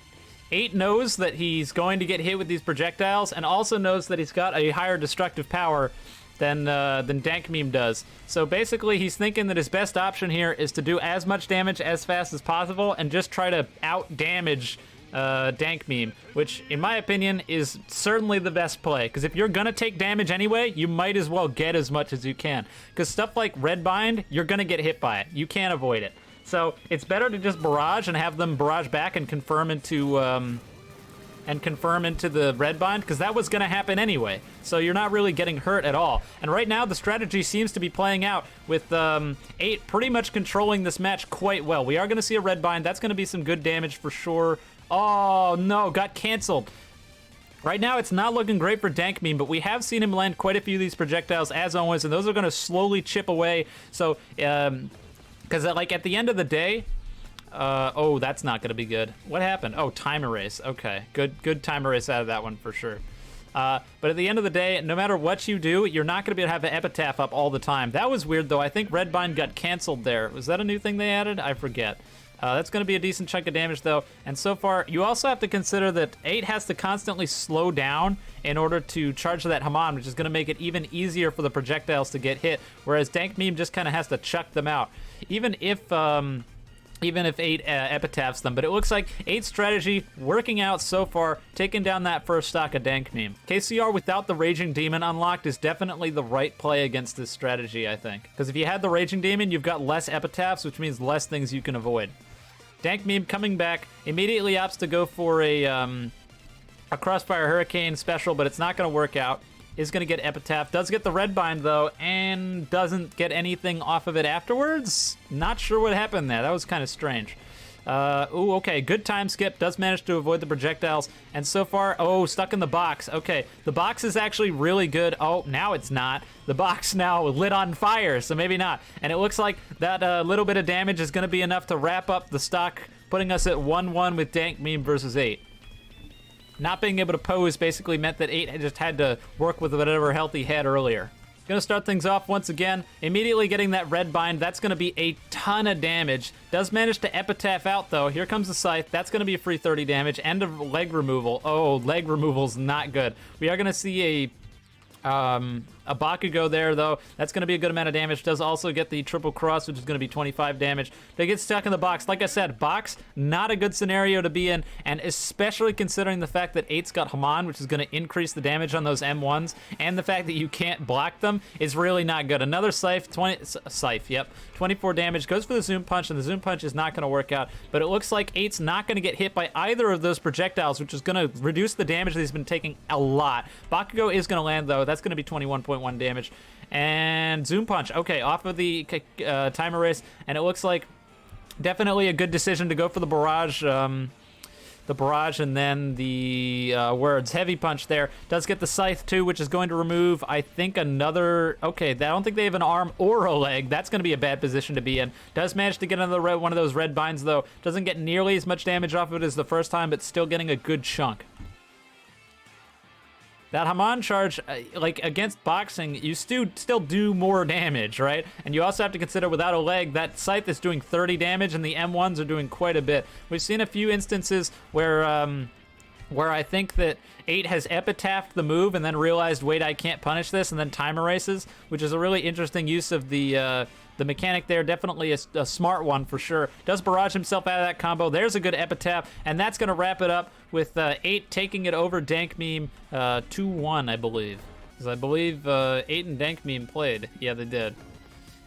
8 knows that he's going to get hit with these projectiles, and also knows that he's got a higher destructive power than Dank Meme does. So basically, he's thinking that his best option here is to do as much damage as fast as possible and just try to out-damage Dank Meme, which, in my opinion, is certainly the best play. Because if you're gonna take damage anyway, you might as well get as much as you can. Because stuff like Red Bind, you're gonna get hit by it. You can't avoid it. So it's better to just barrage and have them barrage back and confirm into the Red Bind, because that was going to happen anyway. So you're not really getting hurt at all. And right now the strategy seems to be playing out with 8 pretty much controlling this match quite well. We are going to see a Red Bind. That's going to be some good damage for sure. Oh no, got canceled. Right now, it's not looking great for Dank Meme, but we have seen him land quite a few of these projectiles, as always, and those are going to slowly chip away. So, because like at the end of the day, oh, that's not going to be good. What happened? Oh, time erase. Okay, good time erase out of that one for sure. But at the end of the day, no matter what you do, you're not going to be able to have an epitaph up all the time. That was weird, though. I think Red Bind got canceled there. Was that a new thing they added? I forget. That's going to be a decent chunk of damage, though. And so far, you also have to consider that 8 has to constantly slow down in order to charge that Haman, which is going to make it even easier for the projectiles to get hit, whereas Dank Meme just kind of has to chuck them out. Even if 8 epitaphs them, but it looks like 8's strategy working out so far, taking down that first stock of Dank Meme. KCR without the Raging Demon unlocked is definitely the right play against this strategy, I think. Because if you had the Raging Demon, you've got less epitaphs, which means less things you can avoid. Dank Meme coming back, immediately opts to go for a Crossfire Hurricane special, but it's not going to work out. Is going to get epitaph, does get the Red Bind though, and doesn't get anything off of it afterwards. Not sure what happened there. That was kind of strange. Ooh, okay, good time skip, does manage to avoid the projectiles, and so far, oh, stuck in the box. Okay, the box is actually really good. Oh, now it's not. The box now lit on fire, so maybe not. And it looks like that little bit of damage is going to be enough to wrap up the stock, putting us at 1-1 with Dank Meme versus 8. Not being able to pose basically meant that 8 just had to work with whatever health he had earlier. Gonna start things off once again, immediately getting that Red Bind. That's gonna be a ton of damage. Does manage to epitaph out though. Here comes the Scythe. That's gonna be a free 30 damage. End of leg removal. Oh, leg removal's not good. We are gonna see a Bakugo there, though. That's going to be a good amount of damage. Does also get the Triple Cross, which is going to be 25 damage. They get stuck in the box. Like I said, box, not a good scenario to be in, and especially considering the fact that 8's got Haman, which is going to increase the damage on those M1s, and the fact that you can't block them is really not good. Another Scythe, 24 damage. Goes for the Zoom Punch, and the Zoom Punch is not going to work out, but it looks like 8's not going to get hit by either of those projectiles, which is going to reduce the damage that he's been taking a lot. Bakugo is going to land, though. That's going to be 21.1 damage. And Zoom Punch, okay, off of the time erase, and it looks like definitely a good decision to go for the barrage. the barrage and then the words. Heavy punch there. Does get the scythe too, which is going to remove, I think, another... Okay, I don't think they have an arm or a leg. That's going to be a bad position to be in. Does manage to get another one of those red binds, though. Doesn't get nearly as much damage off of it as the first time, but still getting a good chunk. That Haman charge, like, against boxing, you still do more damage, right? And you also have to consider, without a leg, that scythe is doing 30 damage, and the M1s are doing quite a bit. We've seen a few instances where I think that 8 has epitaphed the move and then realized, wait, I can't punish this, and then time erases, which is a really interesting use of the mechanic there. Definitely a smart one for sure. Does barrage himself out of that combo. There's a good epitaph, and that's going to wrap it up with 8 taking it over Dank Meme 2-1, I believe. Because I believe 8 and Dank Meme played. Yeah, they did.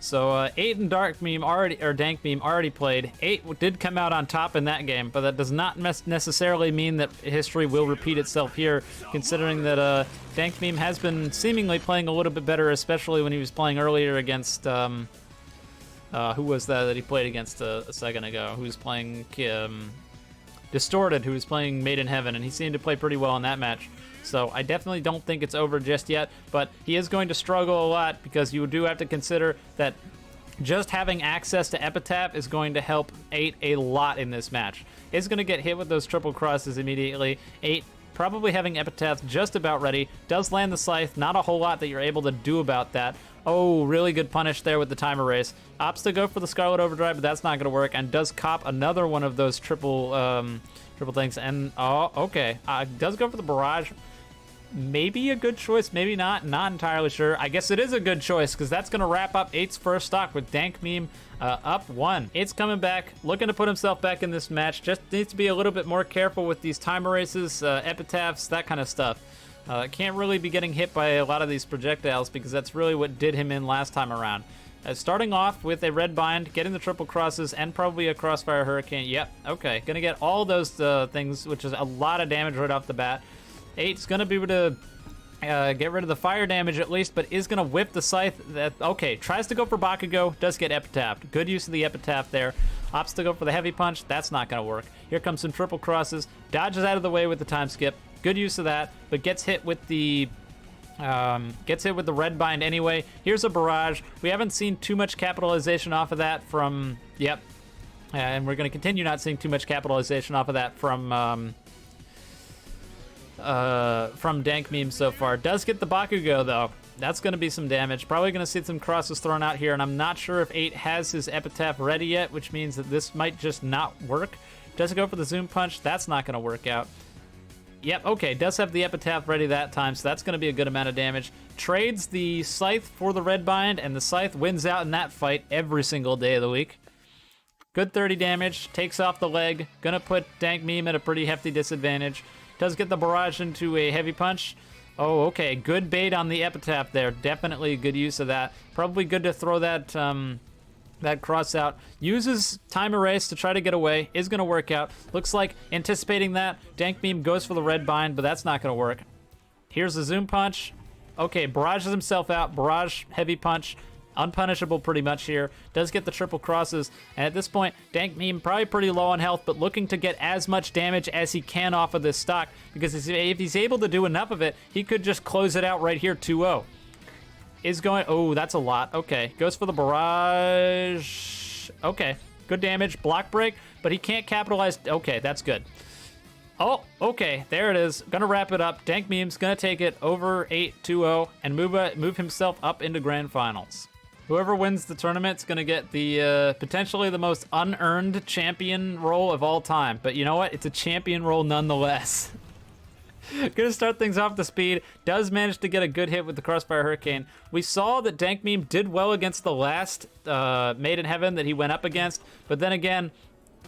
So 8 and Dank Meme already played. 8 did come out on top in that game, but that does not necessarily mean that history will repeat itself here, considering that Dank Meme has been seemingly playing a little bit better, especially when he was playing earlier against... who was that he played against a second ago? Who was playing Distorted, who was playing Made in Heaven, and he seemed to play pretty well in that match. So I definitely don't think it's over just yet, but he is going to struggle a lot because you do have to consider that just having access to Epitaph is going to help 8 a lot in this match. Is going to get hit with those triple crosses immediately. 8 probably having Epitaph just about ready. Does land the Scythe. Not a whole lot that you're able to do about that. Oh, really good punish there with the time erase. Opts to go for the Scarlet Overdrive, but that's not going to work. And does cop another one of those triple things. And, oh, okay. Does go for the Barrage. Maybe a good choice, maybe not. Not entirely sure. I guess it is a good choice because that's going to wrap up 8's first stock with Dank Meme up 1. 8's coming back, looking to put himself back in this match. Just needs to be a little bit more careful with these time erases, epitaphs, that kind of stuff. Can't really be getting hit by a lot of these projectiles because that's really what did him in last time around. Starting off with a red bind, getting the triple crosses, and probably a crossfire hurricane. Yep, okay. Gonna get all those things, which is a lot of damage right off the bat. 8's gonna be able to get rid of the fire damage at least, but is gonna whip the scythe. Okay, tries to go for Bakugo, does get epitaphed. Good use of the epitaph there. Opts to go for the heavy punch, that's not gonna work. Here comes some triple crosses, dodges out of the way with the time skip. Good use of that, but gets hit with the red bind anyway. Here's a barrage. We haven't seen too much capitalization off of that from, yep. And we're gonna continue not seeing too much capitalization off of that from Dank Meme so far. Does get the Bakugo though. That's going to be some damage. Probably going to see some crosses thrown out here, and I'm not sure if 8 has his epitaph ready yet, which means that this might just not work. Does it go for the zoom punch? That's not going to work out. Yep, okay, does have the epitaph ready that time, so that's going to be a good amount of damage. Trades the scythe for the red bind, and the scythe wins out in that fight every single day of the week. Good 30 damage, takes off the leg, gonna put Dank Meme at a pretty hefty disadvantage. Does get the barrage into a heavy punch. Oh, okay, good bait on the epitaph there. Definitely a good use of that. Probably good to throw that that cross out. Uses time erase to try to get away. Is going to work out. Looks like anticipating that. Dank Meme goes for the red bind, but that's not going to work. Here's the zoom punch. Okay, barrages himself out. Barrage, heavy punch. Unpunishable pretty much here. Does get the triple crosses. And at this point, Dank Meme probably pretty low on health, but looking to get as much damage as he can off of this stock. Because if he's able to do enough of it, he could just close it out right here 2-0. Is going... Oh, that's a lot. Okay. Goes for the barrage. Okay. Good damage. Block break, but he can't capitalize. Okay, that's good. Oh, okay. There it is. Gonna wrap it up. Dank Meme's gonna take it over 8-2-0 and move himself up into grand finals. Whoever wins the tournament's gonna get the potentially the most unearned champion role of all time. But you know what? It's a champion role nonetheless. Gonna start things off the speed. Does manage to get a good hit with the Crossfire Hurricane. We saw that Dank Meme did well against the last Made in Heaven that he went up against. But then again,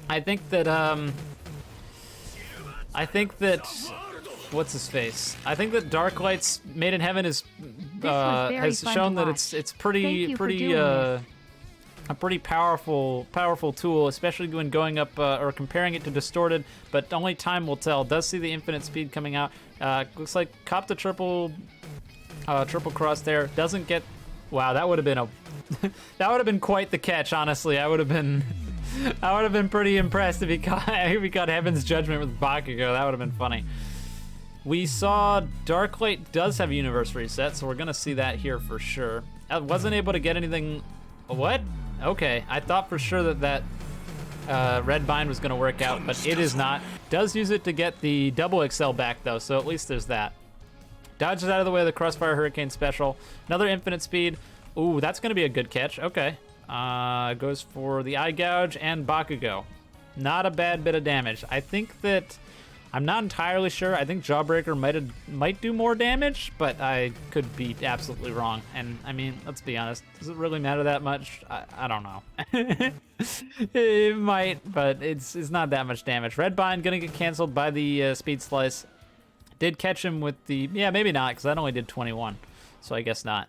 I think that what's his face? I think that Darklight's Made in Heaven is has shown that it's pretty a pretty powerful tool, especially when going up or comparing it to Distorted, but only time will tell. Does see the infinite speed coming out. Looks like cop the triple cross there. Doesn't get. Wow, that would have been that would have been quite the catch. Honestly, I would have been I would have been pretty impressed if he got Heaven's Judgment with Bakugo. That would have been funny. We saw Darklight does have a universe reset, so we're gonna see that here for sure. I wasn't able to get anything. What? Okay, I thought for sure that Red Bind was gonna work out, but it is not. Does use it to get the double XL back though, so at least there's that. Dodges out of the way of the Crossfire Hurricane special. Another infinite speed. Ooh, that's gonna be a good catch. Okay. Goes for the Eye Gouge and Bakugo. Not a bad bit of damage. I think that, I'm not entirely sure. I think Jawbreaker might do more damage, but I could be absolutely wrong. And I mean, let's be honest. Does it really matter that much? I don't know. It might, but it's not that much damage. Red Bind gonna get canceled by the Speed Slice. Did catch him with the, yeah, maybe not, because that only did 21. So I guess not.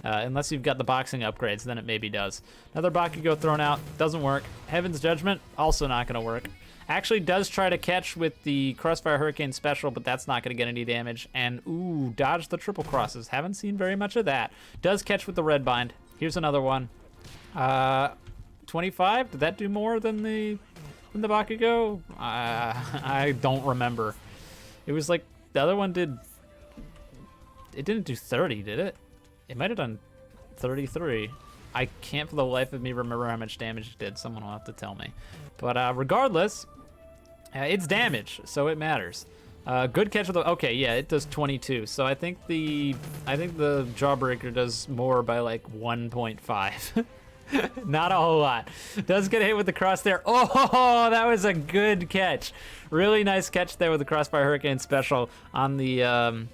Unless you've got the boxing upgrades, then it maybe does. Another Bakugo thrown out, doesn't work. Heaven's Judgment, also not gonna work. Actually does try to catch with the Crossfire Hurricane special, but that's not gonna get any damage. And ooh, dodge the triple crosses. Haven't seen very much of that. Does catch with the Red Bind. Here's another one. 25, did that do more than the Bakugo? I don't remember. It was like, the other one did, it didn't do 30, did it? It might have done 33. I can't for the life of me remember how much damage it did. Someone will have to tell me. But regardless, it's damage, so it matters. Good catch with the, okay, yeah, it does 22. So I think the Jawbreaker does more by like 1.5. Not a whole lot. Does get hit with the cross there. Oh, that was a good catch. Really nice catch there with the Crossfire Hurricane special on the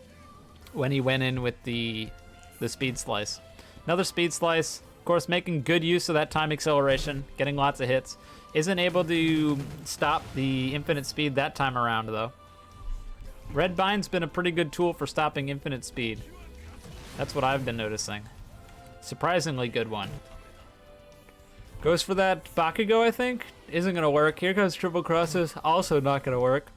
when he went in with the Speed Slice. Another Speed Slice, of course, making good use of that time acceleration, getting lots of hits. Isn't able to stop the infinite speed that time around though. Red Bind's been a pretty good tool for stopping infinite speed. That's what I've been noticing. Surprisingly good one. Goes for that Bakugo, I think. Isn't gonna work. Here comes triple crosses, also not gonna work.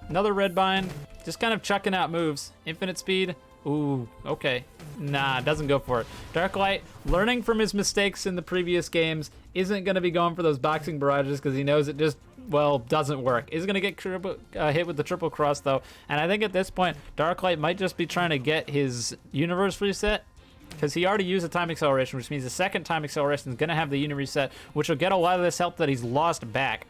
Another Red Bind, just kind of chucking out moves. Infinite speed, ooh, okay. Nah, doesn't go for it. Darklight, learning from his mistakes in the previous games, isn't gonna be going for those boxing barrages because he knows it just, well, doesn't work. Is gonna get hit with the triple cross though, and I think at this point, Darklight might just be trying to get his universe reset, because he already used a time acceleration, which means the second time acceleration is going to have the unit reset, which will get a lot of this health that he's lost back.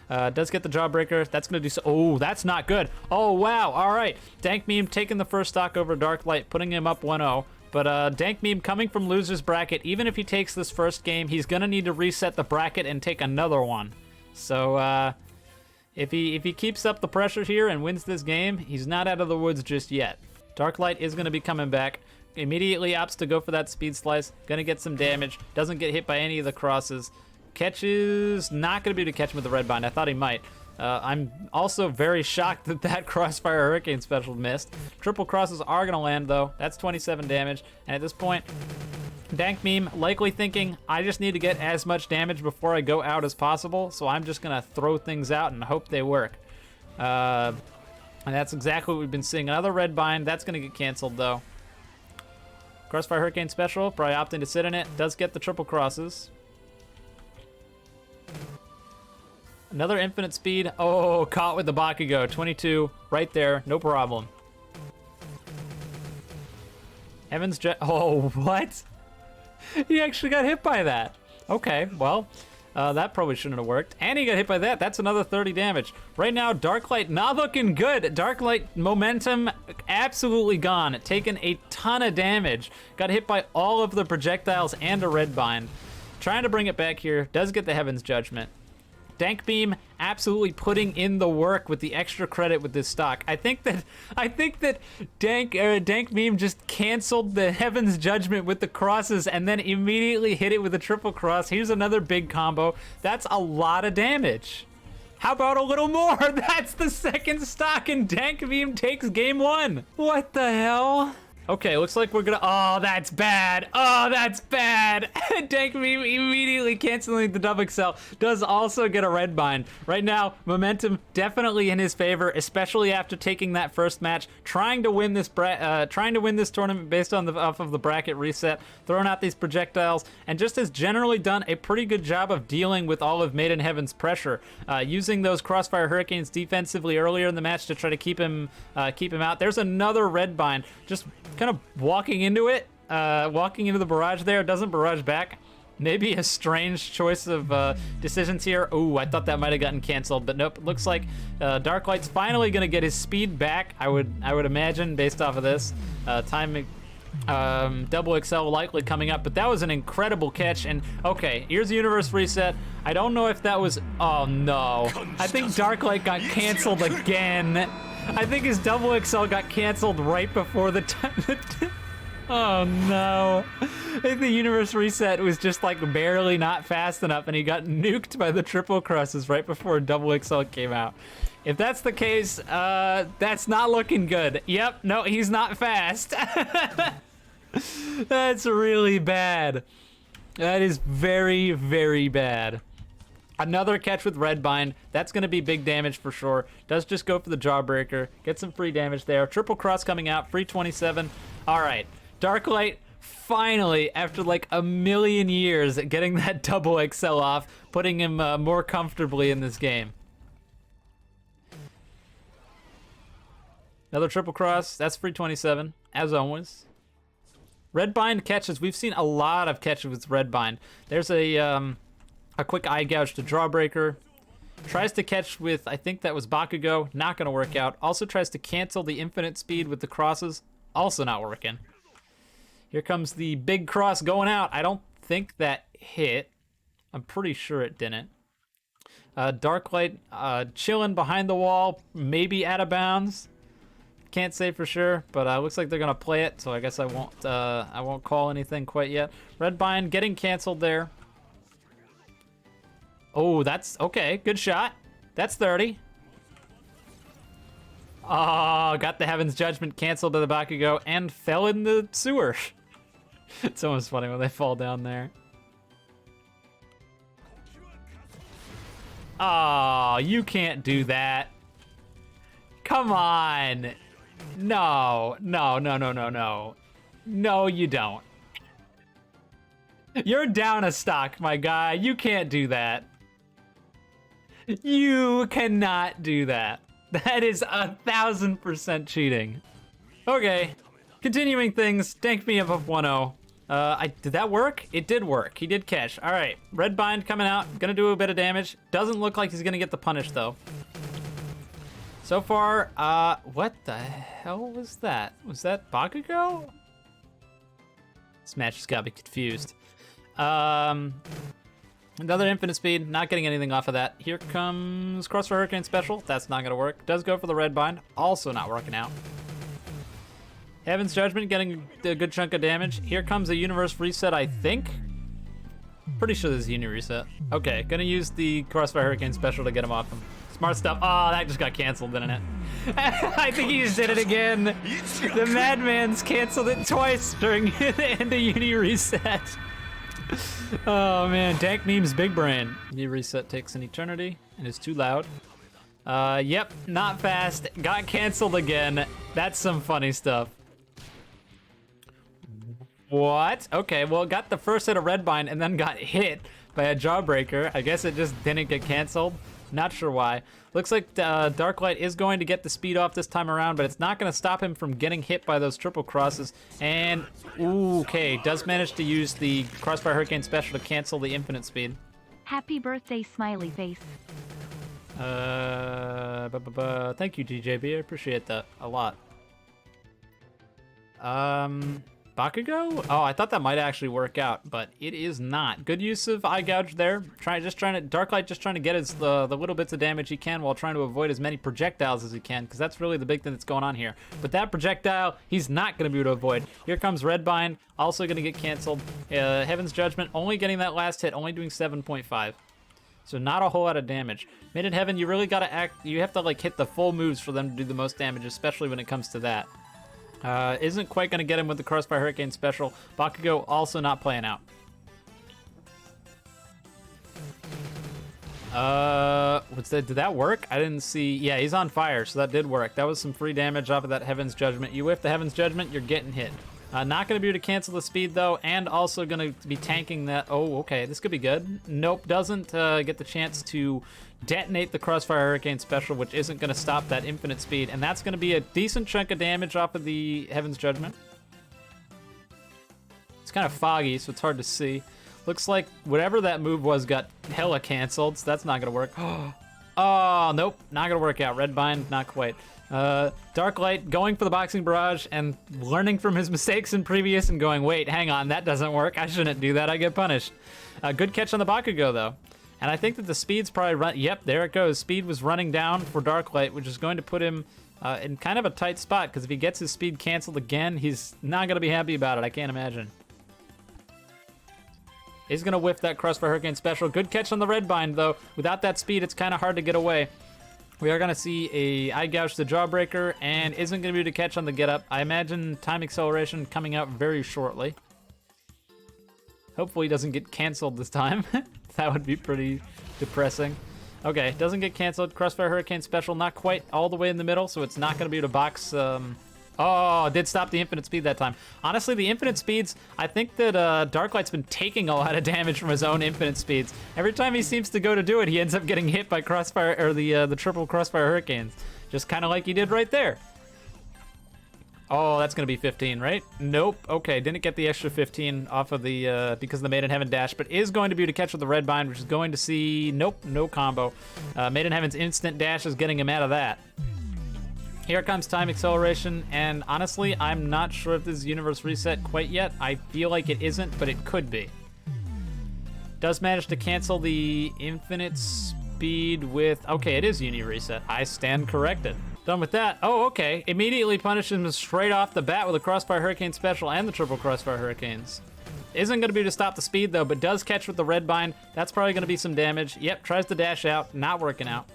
Does get the Jawbreaker. That's going to do so. Oh, that's not good. Oh, wow. All right. Dank Meme taking the first stock over Darklight, putting him up 1-0. But Dank Meme coming from loser's bracket, even if he takes this first game, he's going to need to reset the bracket and take another one. So if he keeps up the pressure here and wins this game, he's not out of the woods just yet. Darklight is going to be coming back. Immediately opts to go for that Speed Slice. Gonna get some damage. Doesn't get hit by any of the crosses. Catches, not gonna be able to catch him with the Red Bind. I thought he might. I'm also very shocked that Crossfire Hurricane special missed. Triple crosses are gonna land though. That's 27 damage. And at this point, Dank Meme likely thinking, I just need to get as much damage before I go out as possible. So I'm just gonna throw things out and hope they work. And that's exactly what we've been seeing. Another Red Bind. That's gonna get canceled though. Crossfire Hurricane special, probably opting to sit in it. Does get the triple crosses. Another infinite speed. Oh, caught with the Bakugo. 22, right there, no problem. Heaven's Jet. Oh, what? He actually got hit by that. Okay, well, that probably shouldn't have worked. And he got hit by that. That's another 30 damage. Right now, Darklight not looking good. Darklight momentum absolutely gone. Taken a ton of damage. Got hit by all of the projectiles and a Red Bind. Trying to bring it back here. Does get the Heaven's Judgment. Dank Beam absolutely putting in the work with the extra credit with this stock. I think that Dank Beam just canceled the Heaven's Judgment with the crosses and then immediately hit it with a triple cross. Here's another big combo. That's a lot of damage. How about a little more? That's the second stock and Dank Beam takes game one. What the hell? Okay, looks like we're gonna, oh, that's bad. Oh, that's bad. Dank Meme immediately canceling the double XL does also get a red bind. Right now, momentum definitely in his favor, especially after taking that first match, trying to win this tournament based on off of the bracket reset, throwing out these projectiles, and just has generally done a pretty good job of dealing with all of Made in Heaven's pressure, using those Crossfire Hurricanes defensively earlier in the match to try to keep him out. There's another red bind, just kind of walking into it, walking into the barrage there, doesn't barrage back. Maybe a strange choice of decisions here. Ooh, I thought that might have gotten canceled, but nope. Looks like Darklight's finally gonna get his speed back. I would imagine based off of this time. Double XL likely coming up, but that was an incredible catch. And okay, here's the universe reset. I don't know if that was, oh no, I think Darklight got canceled again. I think his double XL got canceled right before the time. Oh no. I think the universe reset was just like barely not fast enough and he got nuked by the triple crosses right before double XL came out. If that's the case, that's not looking good. Yep, no, he's not fast. That's really bad. That is very, very bad. Another catch with red bind. That's going to be big damage for sure. Does just go for the jawbreaker. Get some free damage there. Triple cross coming out. Free 27. All right. Darklight finally, after like a million years, getting that double XL off, putting him more comfortably in this game. Another triple cross. That's free 27, as always. Red bind catches. We've seen a lot of catches with red bind. There's a quick eye gouge to Jawbreaker. Tries to catch with, I think that was Bakugo. Not going to work out. Also tries to cancel the infinite speed with the crosses. Also not working. Here comes the big cross going out. I don't think that hit. I'm pretty sure it didn't. Darklight chilling behind the wall. Maybe out of bounds. Can't say for sure, but looks like they're gonna play it, so I guess I won't call anything quite yet. Red bind getting canceled there. Oh, that's okay. Good shot. That's 30. Oh, got the Heaven's Judgment canceled to the Bakugo and fell in the sewer. It's almost funny when they fall down there. Oh, you can't do that. Come on. No, no, no, no, no, no. No, you don't. You're down a stock, my guy. You can't do that. You cannot do that. That is 1000% cheating. Okay, continuing things. Dank me up of 1-0. Did that work? It did work. He did catch. All right, red bind coming out. Gonna do a bit of damage. Doesn't look like he's gonna get the punish though. So far, what the hell was that? Was that Bakugo? This match has got me confused. Another infinite speed, not getting anything off of that. Here comes Crossfire Hurricane Special. That's not gonna work. Does go for the red bind, also not working out. Heaven's Judgment getting a good chunk of damage. Here comes a universe reset, I think. Pretty sure this is a uni reset. Okay, gonna use the Crossfire Hurricane Special to get him off him. Smart stuff. Oh, that just got canceled, didn't it? I think he just did it again. The Madman's canceled it twice during the end of uni reset. Oh man, Dank Meme's big brain. Uni reset takes an eternity and is too loud. Yep, not fast. Got canceled again. That's some funny stuff. What? Okay, well, got the first hit of red bind and then got hit by a jawbreaker. I guess it just didn't get canceled. Not sure why. Looks like Darklight is going to get the speed off this time around, but it's not going to stop him from getting hit by those triple crosses. And, ooh, okay, does manage to use the Crossfire Hurricane Special to cancel the infinite speed. Happy birthday, smiley face. Thank you, DJB. I appreciate that a lot. Bakugo? Oh, I thought that might actually work out, but it is not. Good use of eye gouge there. Darklight just trying to get his the little bits of damage he can while trying to avoid as many projectiles as he can, because that's really the big thing that's going on here. But that projectile, he's not going to be able to avoid. Here comes red bind, also going to get canceled. Heaven's Judgment only getting that last hit, only doing 7.5. So not a whole lot of damage. Made in Heaven, you really got to you have to like hit the full moves for them to do the most damage, especially when it comes to that. Isn't quite gonna get him with the Crossfire Hurricane special. Bakugo also not playing out. What's that? Did that work? I didn't see. Yeah, he's on fire, so that did work. That was some free damage off of that Heaven's Judgment. You whiff the Heaven's Judgment, you're getting hit. Not going to be able to cancel the speed, though, and also going to be tanking that. Oh, okay, this could be good. Nope, doesn't get the chance to detonate the Crossfire Hurricane special, which isn't going to stop that infinite speed, and that's going to be a decent chunk of damage off of the Heaven's Judgment. It's kind of foggy, so it's hard to see. Looks like whatever that move was got hella canceled, so that's not going to work. Oh, nope, not going to work out. Red Bind, not quite. Dark Light going for the Boxing Barrage and learning from his mistakes in previous and going, wait, hang on, that doesn't work. I shouldn't do that. I get punished. Good catch on the Bakugo, though. And I think that the speed's probably run. Yep, there it goes. Speed was running down for Dark Light, which is going to put him in kind of a tight spot, because if he gets his speed canceled again, he's not going to be happy about it. I can't imagine. He's going to whiff that Crossfire Hurricane special. Good catch on the Red Bind, though. Without that speed, it's kind of hard to get away. We are going to see a Eye Gouge the Jawbreaker, and isn't going to be able to catch on the Get Up. I imagine Time Acceleration coming out very shortly. Hopefully he doesn't get canceled this time. That would be pretty depressing. Okay, doesn't get canceled. Crossfire Hurricane special, not quite all the way in the middle, so it's not going to be able to box... Oh, it did stop the infinite speed that time. Honestly, the infinite speeds, I think that Darklight's been taking a lot of damage from his own infinite speeds. Every time he seems to go to do it, he ends up getting hit by Crossfire, or the triple Crossfire Hurricanes. Just kind of like he did right there. Oh, that's going to be 15, right? Nope. Okay, didn't get the extra 15 off of the, because of the Maiden Heaven dash, but is going to be able to catch with the Red Bind, which is going to see, nope, no combo. Maiden Heaven's instant dash is getting him out of that. Here comes Time Acceleration, and honestly, I'm not sure if this is Universe Reset quite yet. I feel like it isn't, but it could be. Does manage to cancel the infinite speed with... Okay, it is Uni Reset. I stand corrected. Done with that. Oh, okay. Immediately punishes him straight off the bat with a Crossfire Hurricane special and the triple Crossfire Hurricanes. Isn't going to be able to stop the speed, though, but does catch with the Red Bind. That's probably going to be some damage. Yep, tries to dash out. Not working out.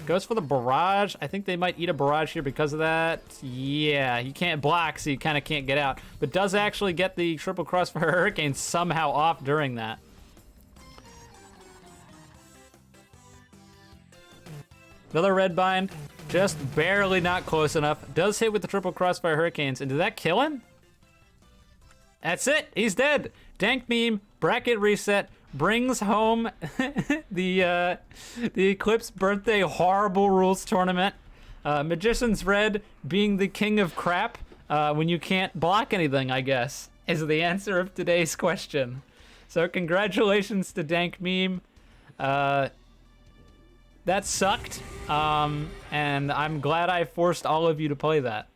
Goes for the Barrage. I think they might eat a Barrage here because of that. Yeah, you can't block, so you kind of can't get out. But does actually get the triple Crossfire Hurricane somehow off during that. Another Red Bind. Just barely not close enough. Does hit with the triple Crossfire Hurricanes. And did that kill him? That's it. He's dead. Dank Meme, Bracket Reset, brings home the Eclipse birthday horrible rules tournament. Magician's Red being the king of crap when you can't block anything, I guess, is the answer of today's question. So congratulations to Dank Meme. That sucked, and I'm glad I forced all of you to play that.